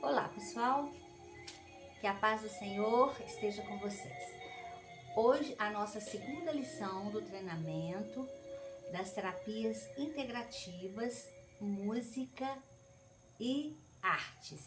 Olá, pessoal, que a paz do Senhor esteja com vocês. Hoje, a nossa segunda lição do treinamento das terapias integrativas, música e artes.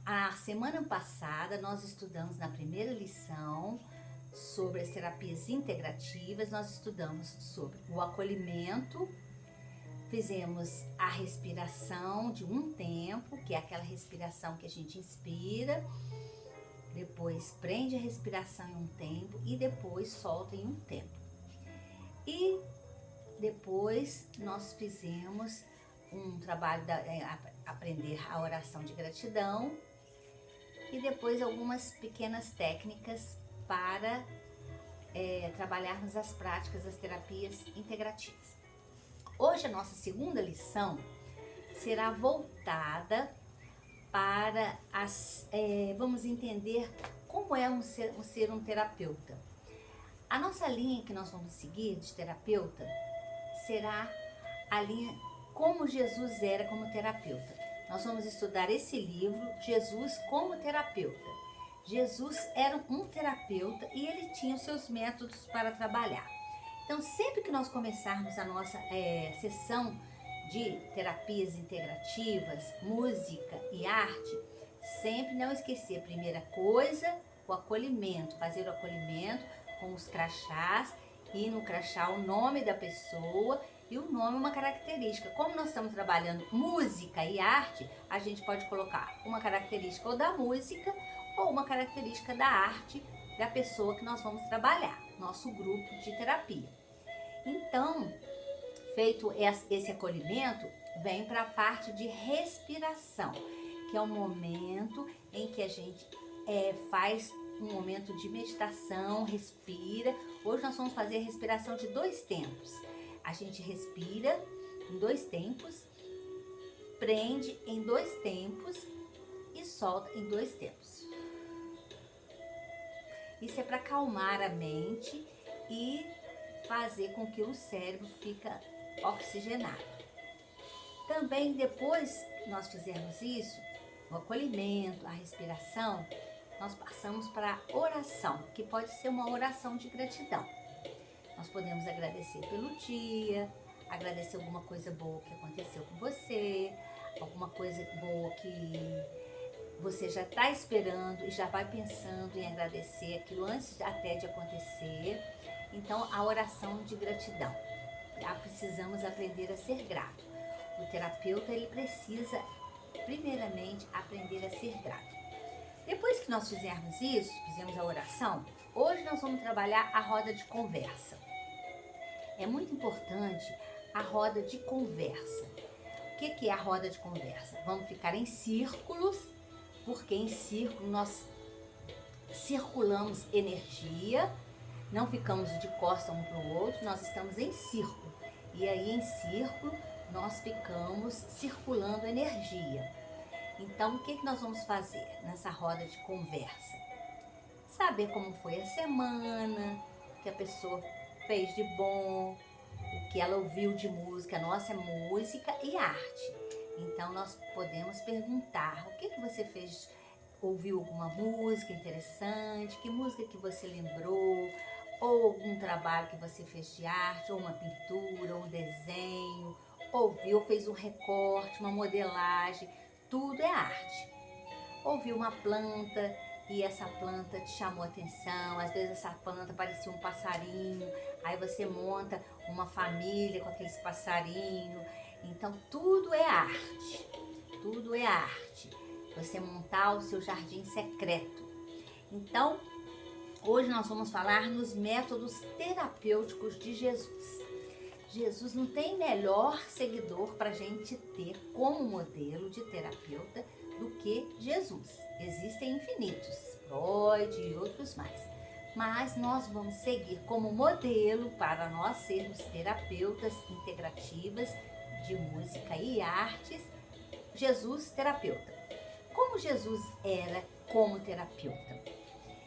A semana passada, nós estudamos na primeira lição sobre as terapias integrativas, nós estudamos sobre o acolhimento. Fizemos a respiração de um tempo, que é aquela respiração que a gente inspira, depois prende a respiração em um tempo e depois solta em um tempo. E depois nós fizemos um trabalho de aprender a oração de gratidão e depois algumas pequenas técnicas para trabalharmos as práticas das terapias integrativas. Hoje a nossa segunda lição será voltada para vamos entender como é ser um terapeuta. A nossa linha que nós vamos seguir de terapeuta será a linha como Jesus era como terapeuta. Nós vamos estudar esse livro, Jesus como terapeuta. Jesus era um terapeuta e ele tinha os seus métodos para trabalhar. Então, sempre que nós começarmos a nossa sessão de terapias integrativas, música e arte, sempre não esquecer, primeira coisa, o acolhimento, fazer o acolhimento com os crachás e no crachá o nome da pessoa e o nome uma característica. Como nós estamos trabalhando música e arte, a gente pode colocar uma característica ou da música ou uma característica da arte da pessoa que nós vamos trabalhar, nosso grupo de terapia. Então, feito esse acolhimento, vem para a parte de respiração, que é o momento em que a gente faz um momento de meditação, respira. Hoje nós vamos fazer a respiração de 2 tempos. A gente respira em 2 tempos, prende em 2 tempos e solta em 2 tempos. Isso é para acalmar a mente e fazer com que o cérebro fica oxigenado. Também depois que nós fizermos isso, o acolhimento, a respiração, nós passamos para a oração, que pode ser uma oração de gratidão. Nós podemos agradecer pelo dia, agradecer alguma coisa boa que aconteceu com você, alguma coisa boa que você já está esperando e já vai pensando em agradecer aquilo antes até de acontecer. Então, a oração de gratidão. Já precisamos aprender a ser grato. O terapeuta, ele precisa, primeiramente, aprender a ser grato. Depois que nós fizermos isso, fizemos a oração, hoje nós vamos trabalhar a roda de conversa. É muito importante a roda de conversa. O que é a roda de conversa? Vamos ficar em círculos, porque em círculo nós circulamos energia, não ficamos de costas um para o outro, nós estamos em círculo. E aí em círculo nós ficamos circulando energia. Então o que nós vamos fazer nessa roda de conversa? Saber como foi a semana, o que a pessoa fez de bom, o que ela ouviu de música. Nossa, é música e arte. Então nós podemos perguntar, o que você fez? Ouviu alguma música interessante? Que música que você lembrou? Ou algum trabalho que você fez de arte, ou uma pintura, ou um desenho, ouviu, fez um recorte, uma modelagem, tudo é arte. Ouviu uma planta e essa planta te chamou a atenção, às vezes essa planta parecia um passarinho, aí você monta uma família com aqueles passarinhos. Então tudo é arte, tudo é arte. Você montar o seu jardim secreto. Então, hoje nós vamos falar nos métodos terapêuticos de Jesus. Jesus não tem melhor seguidor para a gente ter como modelo de terapeuta do que Jesus. Existem infinitos, Freud e outros mais. Mas nós vamos seguir como modelo para nós sermos terapeutas integrativas de música e artes, Jesus terapeuta. Como Jesus era como terapeuta?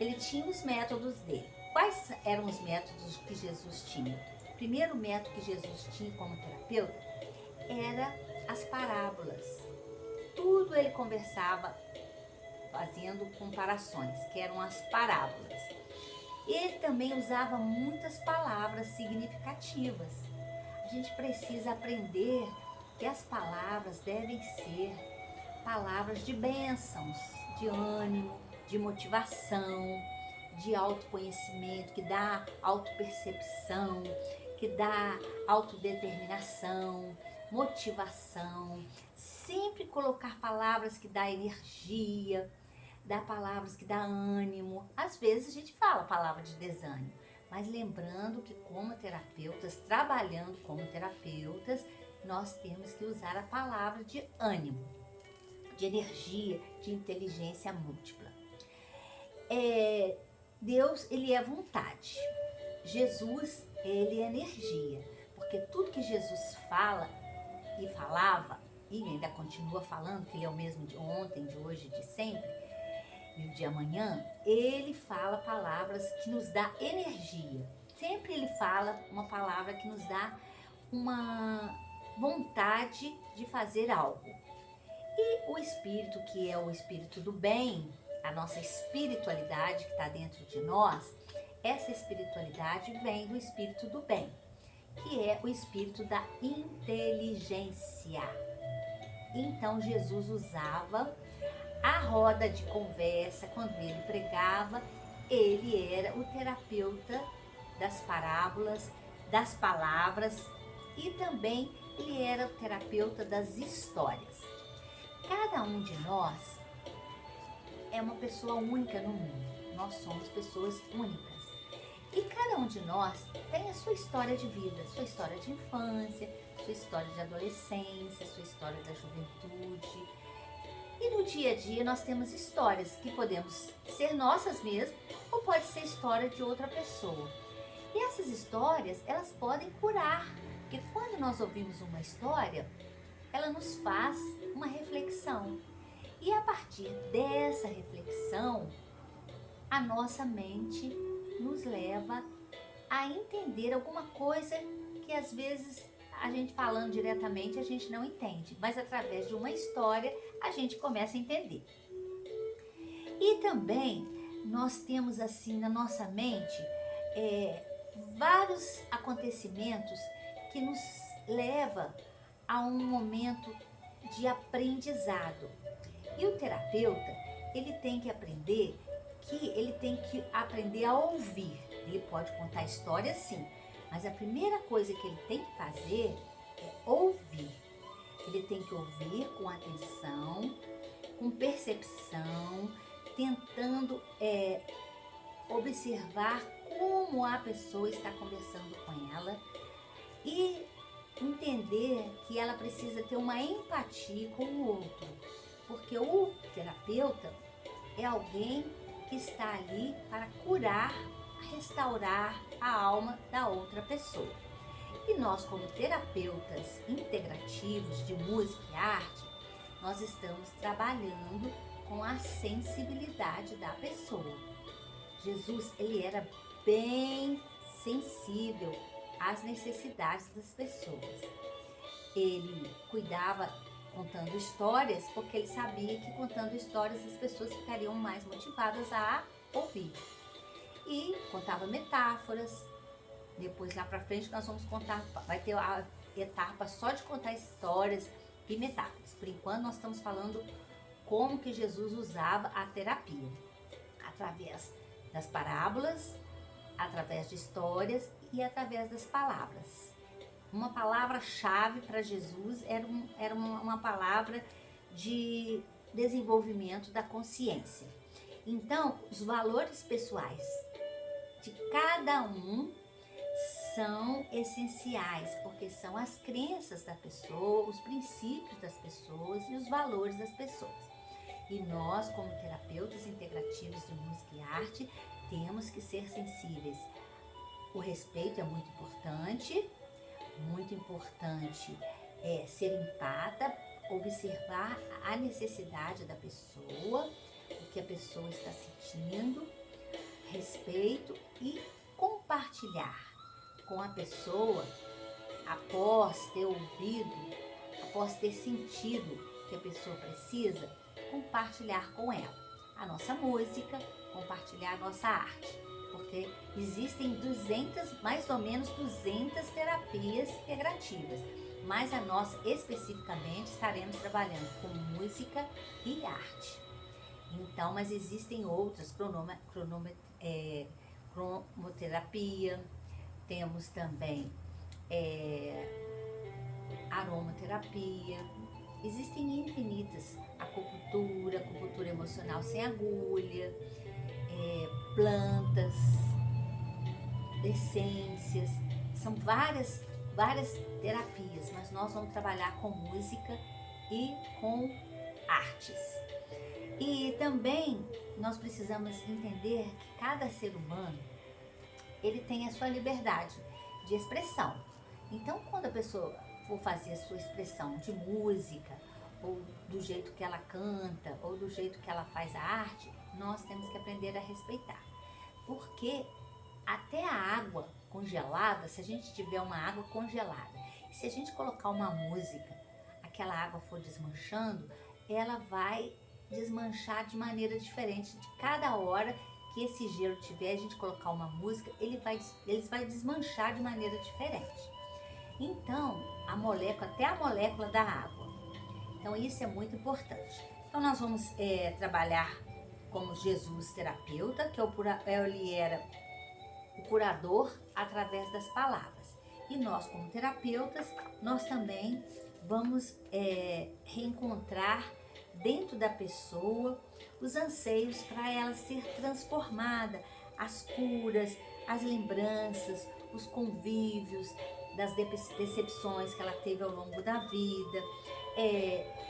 Ele tinha os métodos dele. Quais eram os métodos que Jesus tinha? O primeiro método que Jesus tinha como terapeuta era as parábolas. Tudo tudo ele conversava fazendo comparações, que eram as parábolas. Ele também usava muitas palavras significativas. A gente precisa aprender que as palavras devem ser palavras de bênçãos, de ânimo, de motivação, de autoconhecimento, que dá autopercepção, que dá autodeterminação, motivação. Sempre colocar palavras que dá energia, dá palavras que dá ânimo. Às vezes a gente fala a palavra de desânimo, mas lembrando que como terapeutas, trabalhando como terapeutas, nós temos que usar a palavra de ânimo, de energia, de inteligência múltipla. Deus, ele é vontade. Jesus, ele é energia, porque tudo que Jesus fala e falava, e ainda continua falando, que ele é o mesmo de ontem, de hoje, de sempre, e o de amanhã, ele fala palavras que nos dá energia. Sempre ele fala uma palavra que nos dá uma vontade de fazer algo. E o Espírito, que é o Espírito do bem, a nossa espiritualidade que está dentro de nós, essa espiritualidade vem do Espírito do bem, que é o Espírito da inteligência. Então Jesus usava a roda de conversa, quando ele pregava, ele era o terapeuta das parábolas, das palavras, e também ele era o terapeuta das histórias. Cada um de nós é uma pessoa única no mundo. Nós somos pessoas únicas. E cada um de nós tem a sua história de vida, sua história de infância, sua história de adolescência, sua história da juventude. E no dia a dia nós temos histórias que podemos ser nossas mesmo ou pode ser história de outra pessoa. E essas histórias, elas podem curar, porque quando nós ouvimos uma história, ela nos faz uma reflexão. E a partir dessa reflexão, a nossa mente nos leva a entender alguma coisa que às vezes a gente falando diretamente a gente não entende, mas através de uma história a gente começa a entender. E também nós temos assim na nossa mente vários acontecimentos que nos leva a um momento de aprendizado. E o terapeuta, ele tem que aprender a ouvir. Ele pode contar histórias sim, mas a primeira coisa que ele tem que fazer é ouvir. Ele tem que ouvir com atenção, com percepção, tentando observar como a pessoa está conversando com ela e entender que ela precisa ter uma empatia com o outro, porque o terapeuta é alguém que está ali para curar, restaurar a alma da outra pessoa. E nós, como terapeutas integrativos de música e arte, nós estamos trabalhando com a sensibilidade da pessoa. Jesus, ele era bem sensível às necessidades das pessoas. Ele cuidava contando histórias, porque ele sabia que contando histórias as pessoas ficariam mais motivadas a ouvir. E contava metáforas. Depois lá pra frente nós vamos contar, vai ter a etapa só de contar histórias e metáforas. Por enquanto nós estamos falando como que Jesus usava a terapia, através das parábolas, através de histórias e através das palavras. Uma palavra-chave para Jesus era uma palavra de desenvolvimento da consciência. Então, os valores pessoais de cada um são essenciais, porque são as crenças da pessoa, os princípios das pessoas e os valores das pessoas. E nós, como terapeutas integrativos de música e arte, temos que ser sensíveis. O respeito é muito importante ser empata, observar a necessidade da pessoa, o que a pessoa está sentindo, respeito e compartilhar com a pessoa após ter ouvido, após ter sentido que a pessoa precisa compartilhar com ela a nossa música, compartilhar a nossa arte, porque existem mais ou menos 200 terapias integrativas, mas a nossa especificamente estaremos trabalhando com música e arte. Então, mas existem outras, cromoterapia, temos também aromaterapia, existem infinitas, acupuntura emocional sem agulha, plantas, essências, são várias terapias, mas nós vamos trabalhar com música e com artes. E também nós precisamos entender que cada ser humano, ele tem a sua liberdade de expressão. Então, quando a pessoa for fazer a sua expressão de música, ou do jeito que ela canta, ou do jeito que ela faz a arte, nós temos que aprender a respeitar. Porque até a água congelada, se a gente tiver uma água congelada, e se a gente colocar uma música, aquela água for desmanchando, ela vai desmanchar de maneira diferente. De cada hora que esse gelo tiver, a gente colocar uma música, eles vai desmanchar de maneira diferente. Então, até a molécula da água. Então, isso é muito importante. Então, nós vamos trabalhar como Jesus terapeuta, que ele era o curador através das palavras. E nós, como terapeutas, nós também vamos reencontrar dentro da pessoa os anseios para ela ser transformada, as curas, as lembranças, os convívios, das decepções que ela teve ao longo da vida.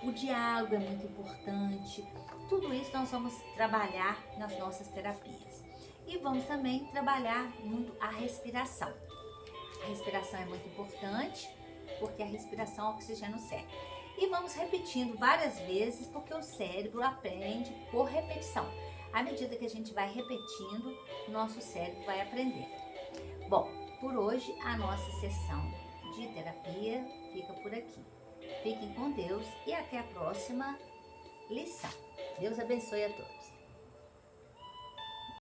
O diálogo é muito importante. Tudo isso nós vamos trabalhar nas nossas terapias. E vamos também trabalhar muito a respiração. A respiração é muito importante, porque a respiração oxigena o cérebro. E vamos repetindo várias vezes, porque o cérebro aprende por repetição. À medida que a gente vai repetindo, o nosso cérebro vai aprender. Bom, por hoje a nossa sessão de terapia fica por aqui. Fiquem com Deus e até a próxima lição. Deus abençoe a todos.